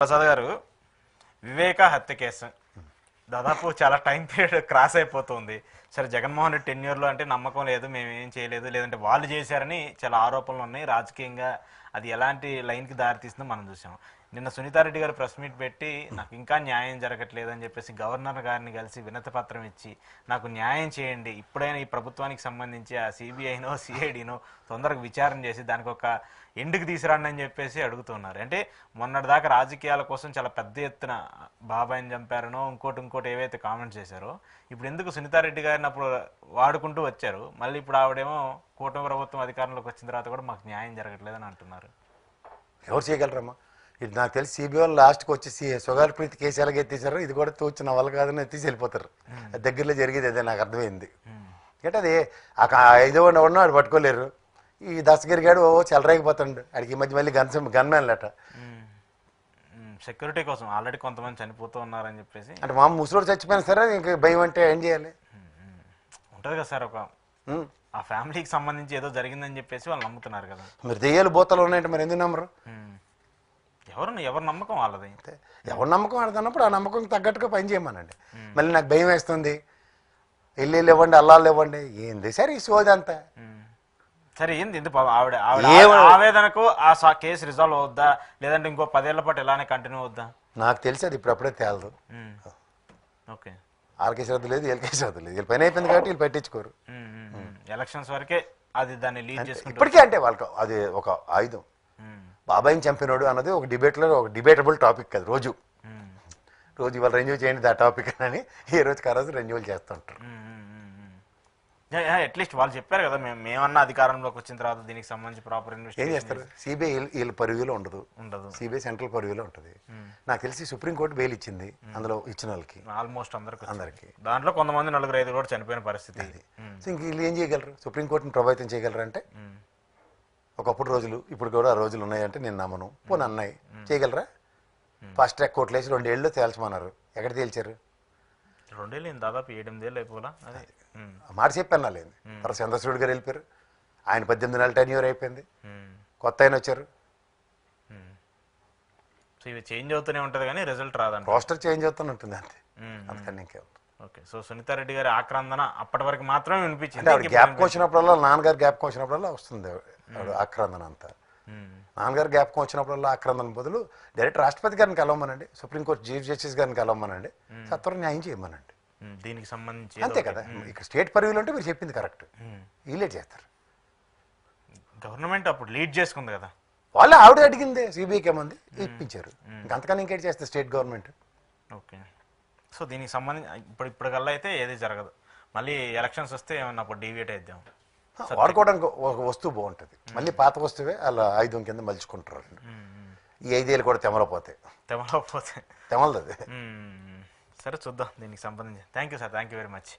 ప్రసాద్ గారు, వివేక హత్య కేసు దాదాపు చాలా టైం పీరియడ్ క్రాస్ అయిపోతుంది. సరే, జగన్మోహన్ రెడ్డి టెన్యూర్లో అంటే నమ్మకం లేదు, మేము ఏం చేయలేదు, లేదంటే వాళ్ళు చేశారని చాలా ఆరోపణలు ఉన్నాయి. రాజకీయంగా అది ఎలాంటి లైన్కి దారితీస్తుందో మనం చూసాం. నిన్న సునీతారెడ్డి గారు ప్రెస్ మీట్ పెట్టి నాకు ఇంకా న్యాయం జరగట్లేదు అని చెప్పేసి గవర్నర్ గారిని కలిసి వినతి పత్రం ఇచ్చి నాకు న్యాయం చేయండి, ఇప్పుడైనా ఈ ప్రభుత్వానికి సంబంధించి ఆ సిబిఐనో సిఐడినో తొందరగా విచారణ చేసి దానికి ఒక ఎండుకు తీసుకురండి అని చెప్పేసి అడుగుతున్నారు. అంటే మొన్నటిదాకా రాజకీయాల కోసం చాలా పెద్ద ఎత్తున బాబాయిని చంపారనో ఇంకోటి ఏవైతే కామెంట్స్ చేశారో, ఇప్పుడు ఎందుకు సునీతారెడ్డి గారిని అప్పుడు వాడుకుంటూ వచ్చారు, మళ్ళీ ఇప్పుడు ఆవిడేమో కూటమి ప్రభుత్వం అధికారంలోకి వచ్చిన తర్వాత కూడా మాకు న్యాయం జరగట్లేదని అంటున్నారు. ఎవరు చేయగలరమ్మా? ఇది నాకు తెలిసి సిబిఐ లాస్ట్కి వచ్చి సుగాలి ప్రీతి కేసు ఎలాగ ఎత్తేసారో ఇది కూడా తూచిన వల్ల కాదని ఎత్తేసి వెళ్ళిపోతారు. దగ్గరలో జరిగేది అదే నాకు అర్థమైంది. అంటే అది ఐదో ఉన్న వాడు పట్టుకోలేరు. ఈ దశగిరి గాడు చెలరేగిపోతాడు. ఆడికి ఈ మధ్య మళ్ళీ గన్మ్యాన్లు అట సెక్యూరిటీ కోసం ఆల్రెడీ కొంతమంది చనిపోతూ ఉన్నారని చెప్పేసి. అంటే మా ముసలోడు చచ్చిపోయినా సరే ఇంక భయం అంటే ఏం చేయాలి? ఉంటుంది కదా సార్, ఒక ఆ ఫ్యామిలీకి సంబంధించి ఏదో జరిగిందని చెప్పేసి వాళ్ళు నమ్ముతున్నారు కదా. మీరు దెయ్యాలు బోతలు ఉన్నాయంటే మరి ఎందుకు నమ్మరు? ఎవరు నమ్మకం వాళ్ళది. ఎవరు నమ్మకం ఆడుతున్నప్పుడు ఆ నమ్మకం తగ్గట్టుగా పని చేయమనండి. మళ్ళీ నాకు భయం వేస్తుంది, వెళ్ళి ఇవ్వండి, అల్లాళ్ళు ఇవ్వండి, ఏంది సరే ఈ సోది అంతా. సరే, ఏంది ఎందుకు ఆవిడ ఆవేదనకు ఆ కేసు రిజాల్వ్ అవుద్దా, లేదంటే ఇంకో 10 ఏళ్ల పాటు ఇలానే కంటిన్యూ అవుద్దా? నాకు తెలిసి అది ఇప్పుడప్పుడే తేలదు. ఓకే, ఆర్కే శ్రద్ధ లేదు, వీళ్ళకే శ్రద్ధ లేదు. వీళ్ళు పని అయిపోయింది కాబట్టి వీళ్ళు పెట్టించుకోరు. ఎలక్షన్స్ వరకే అది దాన్ని లీడ్ చేసుకుంటారు ఇప్పటికీ. అంటే వాళ్ళకి అది ఒక ఆయుధం. బాబాయిని చంపినోడు అన్నది ఒక డిబేట్లో ఒక డిబేటబుల్ టాపిక్ కదా. రోజు ఇవాళ రెన్యూల్ చేయండి ఆ టాపిక్ అని ఏ రోజుకి ఆ రోజు రెన్యూల్ చేస్తుంటారు. అట్లీస్ట్ వాళ్ళు చెప్పారు కదా, మేమన్నా అధికారంలోకి వచ్చిన తర్వాత దీనికి సంబంధించి ప్రాపర్ ఏం చేస్తారు? సిబిఐ వీళ్ళ పరువులో ఉండదు. సిబిఐ సెంట్రల్ పరువులో ఉంటుంది. నాకు తెలిసి సుప్రీంకోర్టు బెయిల్ ఇచ్చింది అందులో ఇచ్చిన వాళ్ళకి, ఆల్మోస్ట్ అందరికి. దాంట్లో కొంతమంది 4-5 కూడా చనిపోయిన పరిస్థితి. సో ఇంక వీళ్ళు ఏం చేయగలరు? సుప్రీంకోర్టుని ప్రభావితం చేయగలరు అంటే ఒకప్పుడు రోజులు, ఇప్పుడు కూడా ఆ రోజులు ఉన్నాయంటే నేను నమ్మను. పోనీ అన్నాయి, చేయగలరా? ఫాస్ట్ ట్రాక్ కోర్టులు వేసి 2 ఏళ్ళు తేల్చమన్నారు. ఎక్కడ తేల్చారు? 2 ఏళ్ళు దాదాపు 7-8 ఏళ్ళు అయిపోలా. అదే మాట చెప్పన్నా లేదు. తర్వాత చంద్రశూడ్ గారు వెళ్ళిపోయారు. ఆయన 18 నెలల టెన్యూర్ అయిపోయింది. కొత్త ఆయన వచ్చారు. సో ఇవి చేంజ్ అవుతూనే ఉంటుంది కానీ రిజల్ట్ రాదండి. పోస్టర్ చేంజ్ అవుతూనే ఉంటుంది అంతే, అందుకని ఇంకేం. ఓకే, సో సునీతారెడ్డి గారి ఆక్రందన అప్పటి వరకు మాత్రమే వినిపించింది. ఆవిడ గ్యాప్కి వచ్చినప్పుడల్లా, నాన్నగారు గ్యాప్కి వచ్చినప్పుడల్లా వస్తుంది ఆవిడ ఆక్రందన అంతా. నాన్నగారు గ్యాప్కి వచ్చినప్పుడల్లా ఆక్రందన బదులు డైరెక్ట్ రాష్ట్రపతి గారిని కలవమనండి, సుప్రీంకోర్టు చీఫ్ జస్టిస్ గారిని కలవమనండి, సత్వరం న్యాయం చేయమనండి. దీనికి సంబంధించి అంతే కదా. ఇక్కడ స్టేట్ పరివిలో ఉంటే మీరు చెప్పింది కరెక్ట్, వీళ్ళే చేస్తారు. గవర్నమెంట్ అప్పుడు లీడ్ చేసుకుంది కదా, వాళ్ళు ఆవిడ అడిగిందే సిబిఐకి ఏమంది ఇప్పించారు. ఇంకంతకన్నా ఇంకేం చేస్తారు స్టేట్ గవర్నమెంట్. ఓకే, సో దీనికి సంబంధించి ఇప్పుడు కల్లా అయితే ఏది జరగదు. మళ్ళీ ఎలక్షన్స్ వస్తే ఏమన్నా అప్పుడు డీవియేట్ అయిద్దాం. వాడుకోవడానికి ఒక వస్తువు బాగుంటుంది, మళ్ళీ పాత వస్తువే అలా ఆయుధం కింద మలుచుకుంటారు. ఈ 5 ఏళ్ళు కూడా తెమలపోతే తెమలదు అది. సరే, చూద్దాం దీనికి సంబంధించి. Thank you sir, thank you very much.